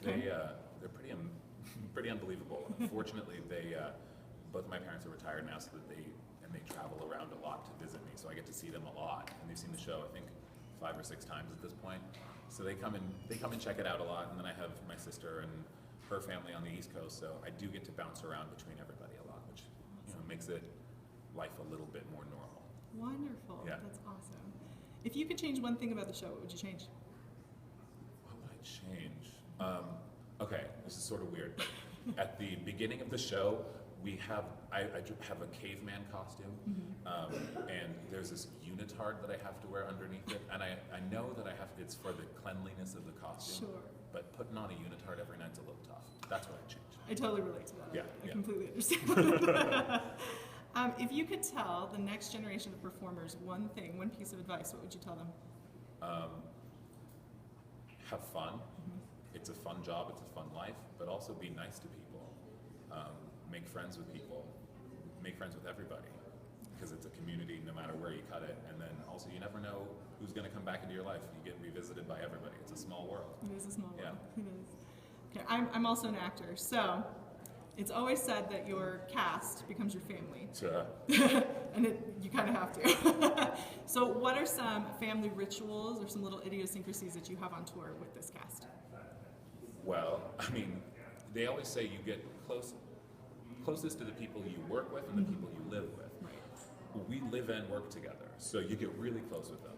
Okay. They're pretty pretty unbelievable. Unfortunately, both of my parents are retired now, so that they travel around a lot to visit me, so I get to see them a lot, and they've seen the show I think 5 or 6 times at this point. So they come and check it out a lot, and then I have my sister and her family on the East Coast, so I do get to bounce around between everybody a lot, which makes it life a little bit more normal. Wonderful. Yeah. That's awesome. If you could change one thing about the show, what would you change? What would I change? Okay, this is sort of weird, but at the beginning of the show, I have a caveman costume, and there's this unitard that I have to wear underneath it, and I know that it's for the cleanliness of the costume. Sure. But putting on a unitard every night's a little tough. That's what I'd change. I totally relate to that. Yeah, I completely understand. If you could tell the next generation of performers one piece of advice, what would you tell them? Have fun. It's a fun job, it's a fun life, but also be nice to people. Make friends with people. Make friends with everybody, because it's a community no matter where you cut it. And then also you never know who's going to come back into your life. You get revisited by everybody. It's a small world. It is a small world. Yeah. It is. Okay, I'm also an actor, so it's always said that your cast becomes your family. Sure. And you kind of have to. So what are some family rituals or some little idiosyncrasies that you have on tour with this cast? Well, I mean, they always say you get closest to the people you work with and the people you live with. Right. We live and work together, so you get really close with them.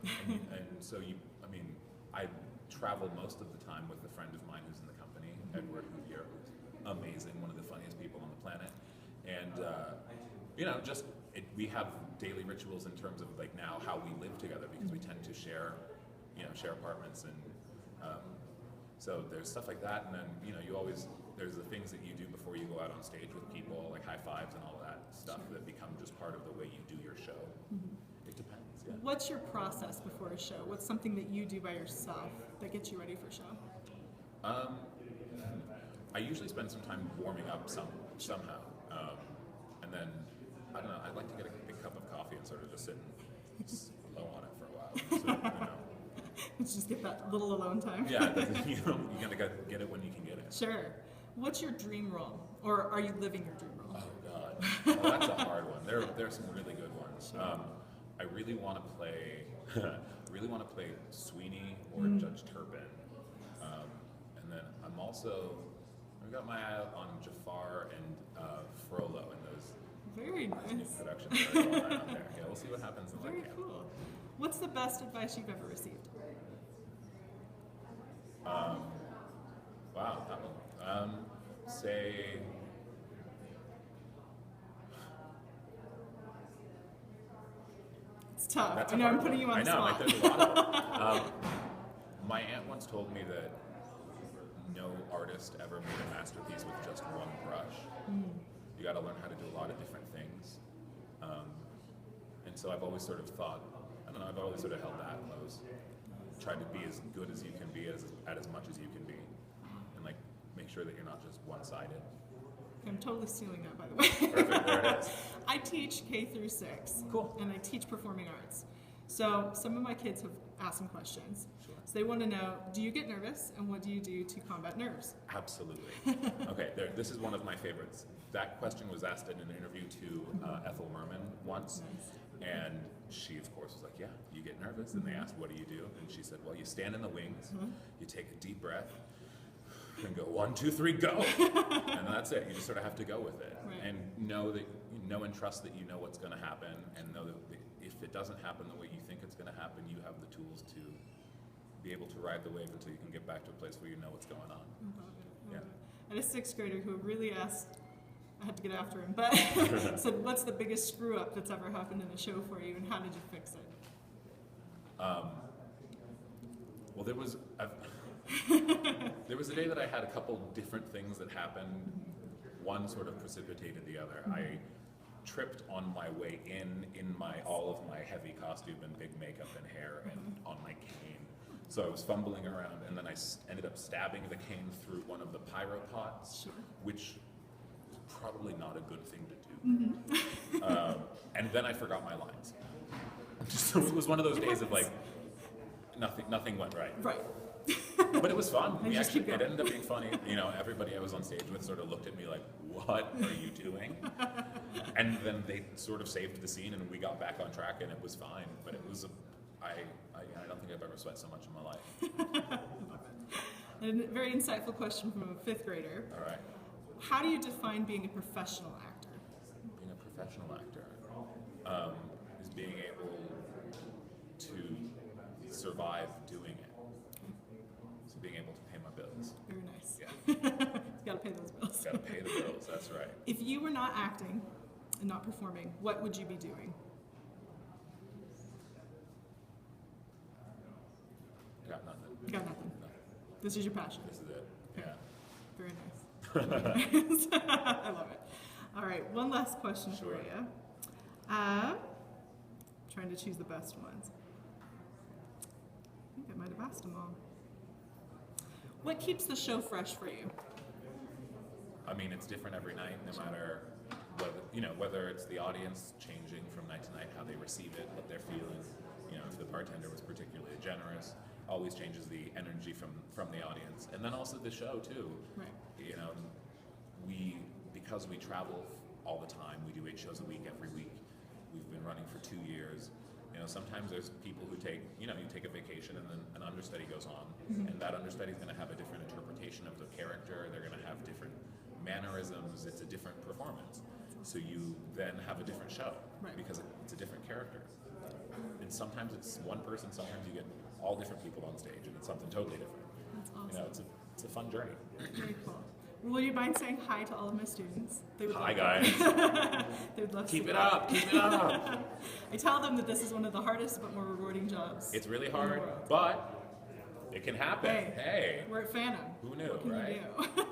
And so I travel most of the time with a friend of mine who's in the company, Edward, who's amazing, one of the funniest people on the planet. And we have daily rituals in terms of like now how we live together, because we tend to share apartments, and so there's stuff like that. And then there's the things that you do before you go out on stage with people, like high fives and all that stuff, that become just part of the way you do your show. It depends. Yeah. What's your process before a show? What's something that you do by yourself that gets you ready for a show? I usually spend some time warming up somehow, and then I don't know. I'd like to get a big cup of coffee and sort of just sit and slow on it for a while. Let's just get that little alone time. Yeah, you gotta get it when you can get it. Sure. What's your dream role, or are you living your dream role? Oh God, well, that's a hard one. There are some really good ones. Sure. I really want to play Sweeney or Judge Turpin, and then I've got my eye out on Jafar and Frollo and those Very new nice. productions that are going on out there. Yeah, we'll see what happens in that Very camp. cool. What's the best advice you've ever received? Wow, that one. Say. It's tough. That's I a know hard I'm putting one. you on the I know, spot. there's a lot of them. My aunt once told me that no artist ever made a masterpiece with just one brush. You got to learn how to do a lot of different things. And so I've always sort of thought, I've always sort of held that close. Tried to be as good as you can be at as much as you can be. And like make sure that you're not just one-sided. I'm totally stealing that, by the way. Perfect, there it is. I teach K through 6. Cool. And I teach performing arts. So some of my kids have asked some questions. Sure. So they want to know, do you get nervous, and what do you do to combat nerves? Absolutely. Okay, this is one of my favorites. That question was asked in an interview to Ethel Merman once. Nice. And she, of course, was like, yeah, you get nervous. And they asked, what do you do? And she said, well, you stand in the wings, you take a deep breath, and go 1, 2, 3, go. And that's it. You just sort of have to go with it. Right. And know and trust that you know what's going to happen, and know that if it doesn't happen the way you think it's going to happen, you have the tools to be able to ride the wave until you can get back to a place where you know what's going on. I love it. Yeah. I had a 6th grader who really asked, I had to get after him, but said, what's the biggest screw up that's ever happened in the show for you, and how did you fix it? Well, there was a day that I had a couple different things that happened. One sort of precipitated the other. I tripped on my way in all of my heavy costume and big makeup and hair and on my cane. So I was fumbling around, and then I ended up stabbing the cane through one of the pyro pots, Sure. which is probably not a good thing to do. And then I forgot my lines. So it was one of those days of like, nothing went right. Right. But it was fun. And We just actually, keep it going. ended up being funny. You know, everybody I was on stage with sort of looked at me like, what are you doing? And then they sort of saved the scene and we got back on track and it was fine. But it was, I don't think I've ever sweat so much in my life. And a very insightful question from a 5th grader. All right. How do you define being a professional actor? Being a professional actor is being able to survive doing it. So being able to pay my bills. Very nice. Yeah. Gotta pay those bills. Gotta pay the bills, that's right. If you were not acting and not performing, what would you be doing? Got nothing. You got nothing. No, This is your passion. this is it. Yeah. Very nice. I love it. All right, one last question Sure. for you. Trying to choose the best ones. I think I might have asked them all. What keeps the show fresh for you? I mean, it's different every night, no matter whether it's the audience changing from night to night, how they receive it, what they're feeling. You know, if the bartender was particularly generous, always changes the energy from the audience, and then also the show too. Right. You know, because we travel all the time, we do 8 shows a week every week. We've been running for 2 years. You know, sometimes there's people who take, you take a vacation and then an understudy goes on, and that understudy is going to have a different interpretation of the character. They're going to have different mannerisms. It's a different performance. So you then have a different show Right. because it's a different character. And sometimes it's one person. Sometimes you get all different people on stage, and it's something totally different. That's awesome. You know, it's a fun journey. Very cool. Will you mind saying hi to all of my students? They would Hi love guys. They would love to Keep see it that. up. Keep it up. I tell them that this is one of the hardest but more rewarding jobs. It's really in the hard, world. but it can happen. Hey. Hey. We're at Phantom. Who knew, What can right? you do?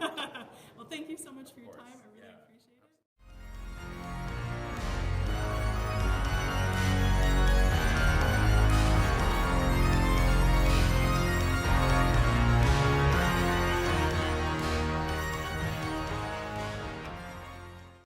Well, thank you so much for your Of course. time.